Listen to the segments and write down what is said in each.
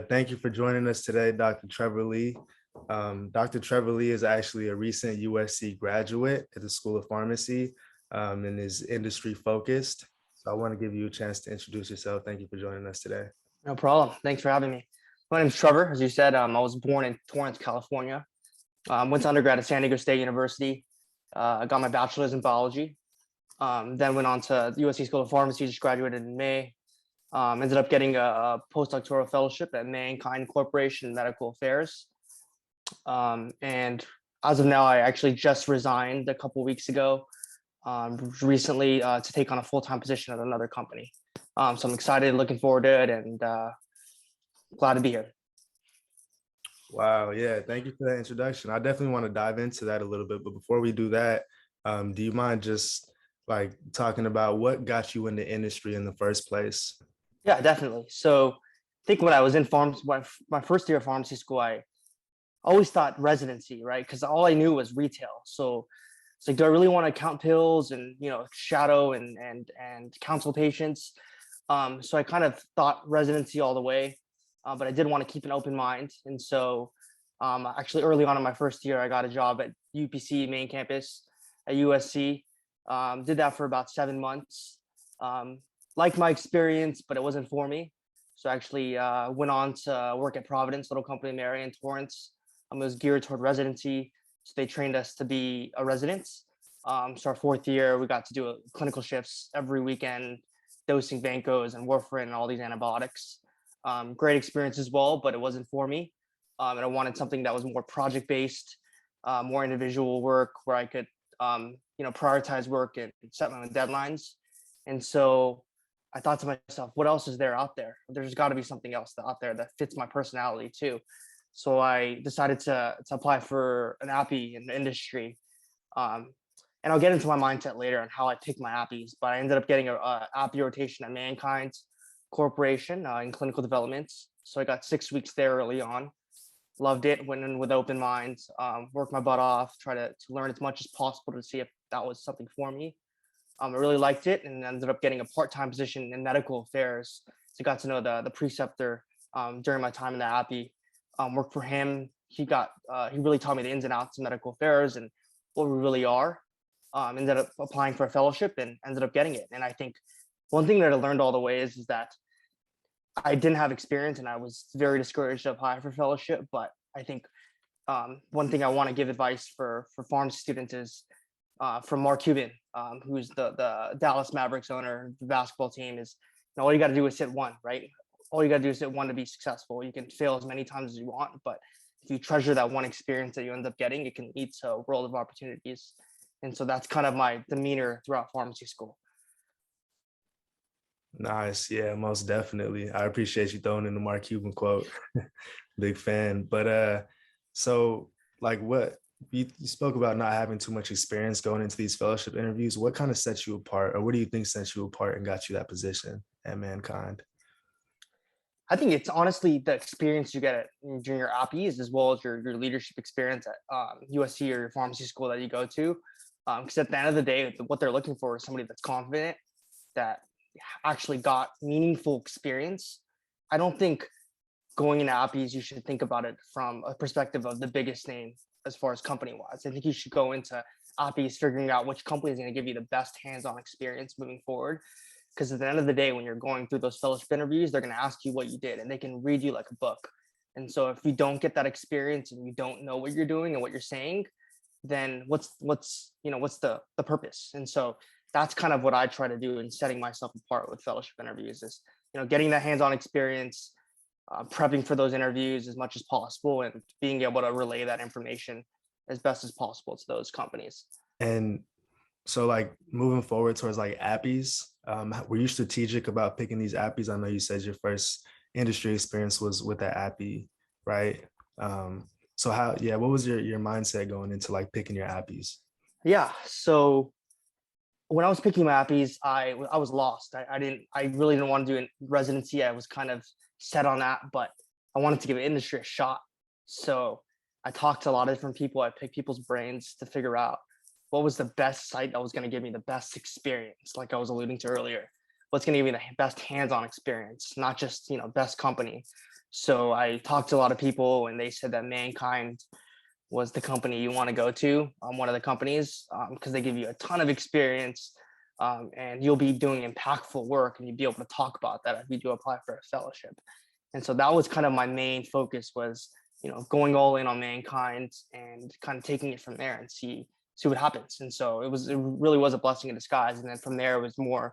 Thank you for joining us today, Dr. Trevor Lee. Dr. Trevor Lee is actually a recent USC graduate at the School of Pharmacy and is industry focused. So I want to give you a chance to introduce yourself. Thank you for joining us today. No problem. Thanks for having me. My name's Trevor. As you said, I was born in Torrance, California. Went to undergrad at San Diego State University. I got my bachelor's in biology. Then went on to the USC School of Pharmacy, just graduated in May. Ended up getting a post-doctoral fellowship at Mannkind Corporation in Medical Affairs. And as of now, I actually just resigned a couple weeks ago, recently to take on a full-time position at another company. So I'm excited, looking forward to it, and glad to be here. Wow, yeah, thank you for that introduction. I definitely want to dive into that a little bit, but before we do that, do you mind just like talking about what got you in the industry in the first place? Yeah, definitely. So I think when I was in my first year of pharmacy school, I always thought residency, right? Because all I knew was retail. So it's like, do I really want to count pills and shadow and counsel patients? So I kind of thought residency all the way, but I did want to keep an open mind. And so actually early on in my first year, I got a job at UPC main campus at USC. Did that for about 7 months. Liked my experience, but it wasn't for me. So I actually went on to work at Providence, little company in Mary in Torrance. It was geared toward residency. So they trained us to be a resident. So our fourth year, we got to do clinical shifts every weekend, dosing vancos and warfarin and all these antibiotics. Great experience as well, but it wasn't for me. And I wanted something that was more project-based, more individual work where I could, prioritize work and set my own deadlines. And so I thought to myself, what else is there out there? There's got to be something else out there that fits my personality too. So I decided to apply for an API in the industry. And I'll get into my mindset later on how I pick my APIs, but I ended up getting a API rotation at Mannkind Corporation in clinical development. So I got 6 weeks there early on. Loved it, went in with open minds, worked my butt off, try to learn as much as possible to see if that was something for me. I really liked it and ended up getting a part-time position in medical affairs. So I got to know the preceptor during my time in the API. Worked for him. He really taught me the ins and outs of medical affairs and what we really are. Ended up applying for a fellowship and ended up getting it. And I think one thing that I learned all the way is that I didn't have experience and I was very discouraged to apply for fellowship. But I think one thing I want to give advice for pharmacy students is from Mark Cuban, who's the Dallas Mavericks owner, the basketball team, is all you got to do is hit one, right? All you got to do is hit one to be successful. You can fail as many times as you want, but if you treasure that one experience that you end up getting, it can lead to a world of opportunities. And so that's kind of my demeanor throughout pharmacy school. Nice. Yeah, most definitely. I appreciate you throwing in the Mark Cuban quote. Big fan. But so like what you spoke about not having too much experience going into these fellowship interviews. What kind of sets you apart, or what do you think sets you apart and got you that position at Mannkind? I think it's honestly the experience you get during your APIs as well as your leadership experience at USC or your pharmacy school that you go to. Because at the end of the day, what they're looking for is somebody that's confident, that actually got meaningful experience. I don't think going into APIs, you should think about it from a perspective of the biggest name as far as company-wise. I think you should go into APIs figuring out which company is going to give you the best hands-on experience moving forward. Because at the end of the day, when you're going through those fellowship interviews, they're going to ask you what you did and they can read you like a book. And so if you don't get that experience and you don't know what you're doing and what you're saying, then what's the purpose? And so that's kind of what I try to do in setting myself apart with fellowship interviews is, getting that hands-on experience, prepping for those interviews as much as possible and being able to relay that information as best as possible to those companies. And so like moving forward towards like APIs, were you strategic about picking these APIs? I know you said your first industry experience was with the API, right? So what was your mindset going into like picking your APIs? Yeah. So when I was picking my APIs, I was lost. I really didn't want to do a residency. I was kind of set on that, but I wanted to give industry a shot. So I talked to a lot of different people. I picked people's brains to figure out what was the best site that was going to give me the best experience, like I was alluding to earlier. What's going to give me the best hands-on experience, not just best company. So I talked to a lot of people, and they said that Mannkind was the company you want to go to, one of the companies, because they give you a ton of experience, and you'll be doing impactful work, and you'll be able to talk about that if you do apply for a fellowship. And so that was kind of my main focus, was going all in on Mannkind and kind of taking it from there and see what happens. And so it really was a blessing in disguise. And then from there, it was more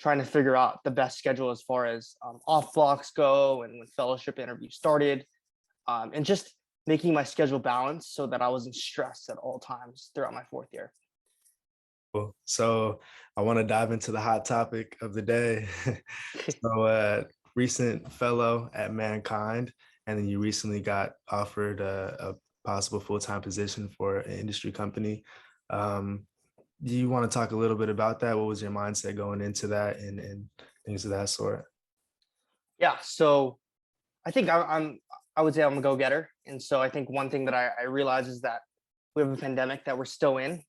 trying to figure out the best schedule as far as off blocks go, and when fellowship interviews started, and just making my schedule balanced so that I wasn't stressed at all times throughout my fourth year. Cool. So I want to dive into the hot topic of the day. So recent fellow at Mannkind, and then you recently got offered a possible full-time position for an industry company. Do you want to talk a little bit about that? What was your mindset going into that, and things of that sort? Yeah, so I think I would say I'm a go-getter. And so I think one thing that I realize is that we have a pandemic that we're still in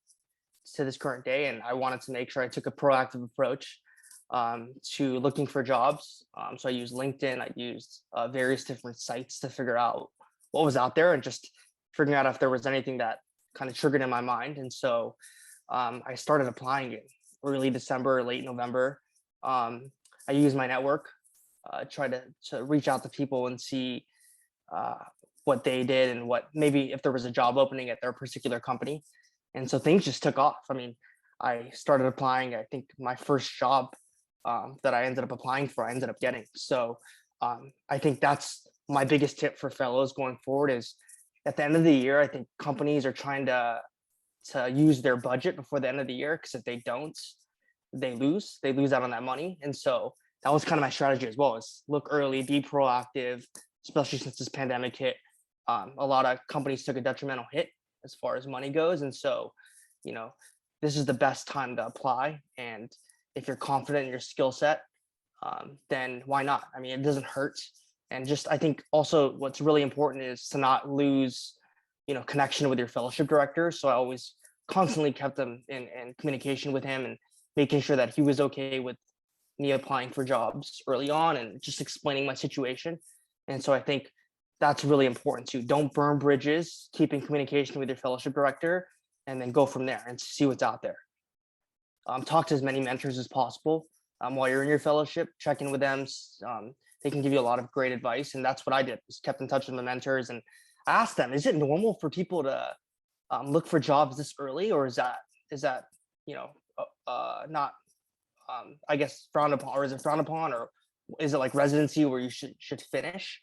to this current day, and I wanted to make sure I took a proactive approach to looking for jobs. So I used LinkedIn, I used various different sites to figure out what was out there, and just figuring out if there was anything that kind of triggered in my mind. And so I started applying in early December, late November. I used my network, try to reach out to people and see uh, what they did, and what maybe if there was a job opening at their particular company. And so things just took off. I mean, I started applying. I think my first job that I ended up applying for, I ended up getting. So I think that's my biggest tip for fellows going forward, is at the end of the year, I think companies are trying to use their budget before the end of the year, because if they don't, they lose out on that money. And so that was kind of my strategy as well, is look early, be proactive, especially since this pandemic hit. A lot of companies took a detrimental hit as far as money goes. And so, you know, this is the best time to apply. And if you're confident in your skill set, then why not? I mean, it doesn't hurt. And just, I think also what's really important is to not lose, connection with your fellowship director. So I always constantly kept them in communication with him, and making sure that he was okay with me applying for jobs early on, and just explaining my situation. And so I think that's really important too. Don't burn bridges, keep in communication with your fellowship director, and then go from there and see what's out there. Talk to as many mentors as possible while you're in your fellowship. Check in with them. They can give you a lot of great advice, and that's what I did. Just kept in touch with the mentors, and I asked them, "Is it normal for people to look for jobs this early, or is that not I guess frowned upon, or is it frowned upon, or is it like residency where you should finish?"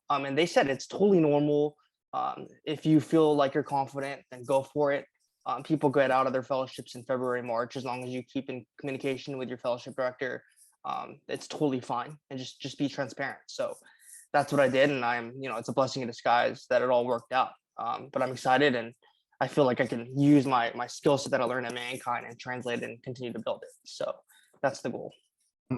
And they said it's totally normal. If you feel like you're confident, then go for it. People get out of their fellowships in February, March, as long as you keep in communication with your fellowship director. It's totally fine, and just be transparent. So that's what I did, and it's a blessing in disguise that it all worked out. But I'm excited, and I feel like I can use my skill set that I learned at Mannkind and translate it and continue to build it. So that's the goal.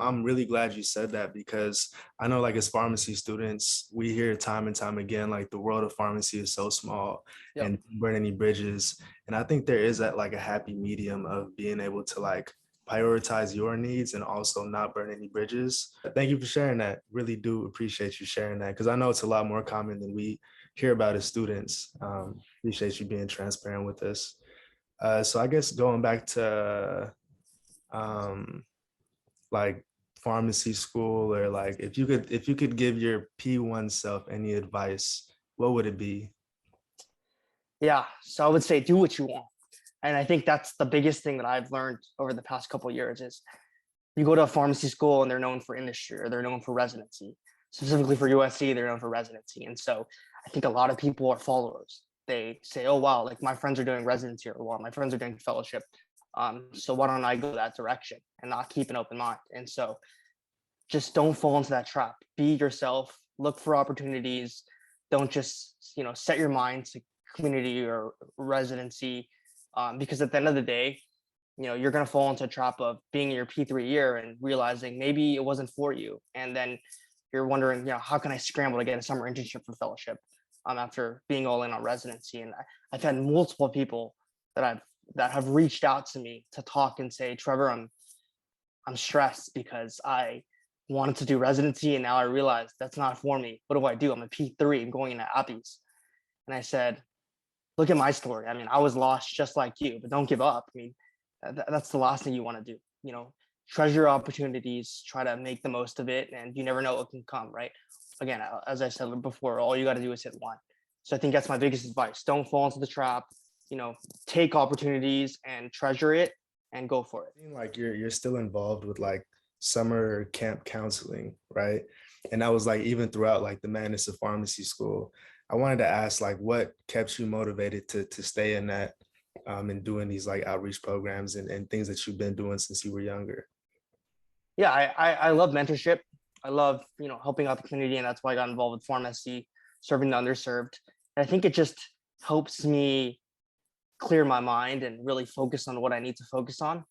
I'm really glad you said that, because I know, like, as pharmacy students, we hear time and time again, like, the world of pharmacy is so small, Yep. and burn any bridges. And I think there is that, like, a happy medium of being able to, like, prioritize your needs and also not burn any bridges. Thank you for sharing that. Really do appreciate you sharing that, because I know it's a lot more common than we hear about as students. Appreciate you being transparent with us. So I guess going back to um, like pharmacy school, or like if you could give your P1 self any advice, what would it be? Yeah. So I would say do what you want. And I think that's the biggest thing that I've learned over the past couple of years is you go to a pharmacy school and they're known for industry, or they're known for residency. Specifically for USC, they're known for residency. And so I think a lot of people are followers. They say, oh, wow, like my friends are doing residency, or wow, my friends are doing fellowship. So why don't I go that direction and not keep an open mind? And so just don't fall into that trap. Be yourself, look for opportunities. Don't just, set your mind to community or residency, because at the end of the day, you're going to fall into a trap of being in your P3 year and realizing maybe it wasn't for you. And then you're wondering, how can I scramble to get a summer internship for fellowship after being all in on residency? And I've had multiple people that have reached out to me to talk and say, Trevor, I'm stressed because I wanted to do residency, and now I realize that's not for me. What do? I'm a P3. I'm going into Appies. And I said, look at my story. I mean, I was lost just like you, but don't give up. I mean, that's the last thing you want to do. You know, treasure opportunities, try to make the most of it, and you never know what can come, right? Again, as I said before, all you got to do is hit one. So I think that's my biggest advice. Don't fall into the trap. You know, take opportunities and treasure it and go for it. Like you're still involved with like summer camp counseling, right? And that was like even throughout like the madness of pharmacy school. I wanted to ask like what kept you motivated to stay in that and doing these like outreach programs and things that you've been doing since you were younger. Yeah, I love mentorship. I love, you know, helping out the community, and that's why I got involved with pharmacy, serving the underserved. And I think it just helps me clear my mind and really focus on what I need to focus on,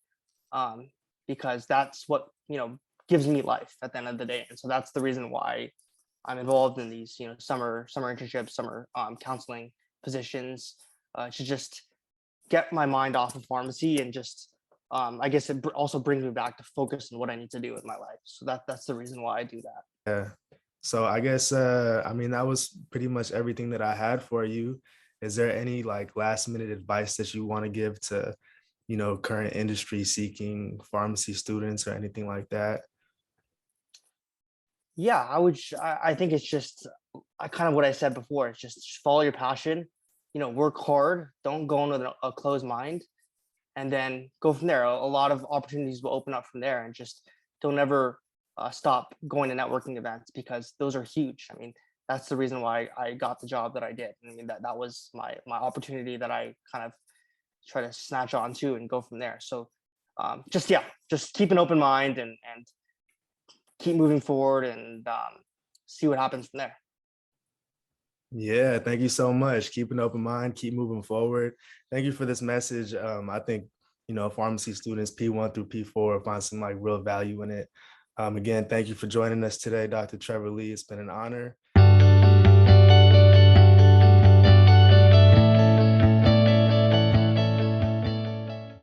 because that's what, you know, gives me life at the end of the day. And so that's the reason why I'm involved in these, you know, summer internships, summer counseling positions, to just get my mind off of pharmacy and just, I guess it also brings me back to focus on what I need to do with my life. So that's the reason why I do that. Yeah. So I guess I mean that was pretty much everything that I had for you. Is there any like last minute advice that you want to give to, you know, current industry seeking pharmacy students or anything like that? Yeah, I think it's just, I kind of what I said before. It's just follow your passion, you know, work hard, don't go in with a closed mind, and then go from there. A lot of opportunities will open up from there, and just don't ever stop going to networking events, because those are huge. I mean, that's the reason why I got the job that I did. I mean, that was my opportunity that I kind of try to snatch onto and go from there. So just, yeah, just keep an open mind and keep moving forward, and see what happens from there. Yeah, thank you so much. Keep an open mind, keep moving forward. Thank you for this message. I think, you know, pharmacy students P1 through P4 find some like real value in it. Again, thank you for joining us today, Dr. Trevor Lee. It's been an honor.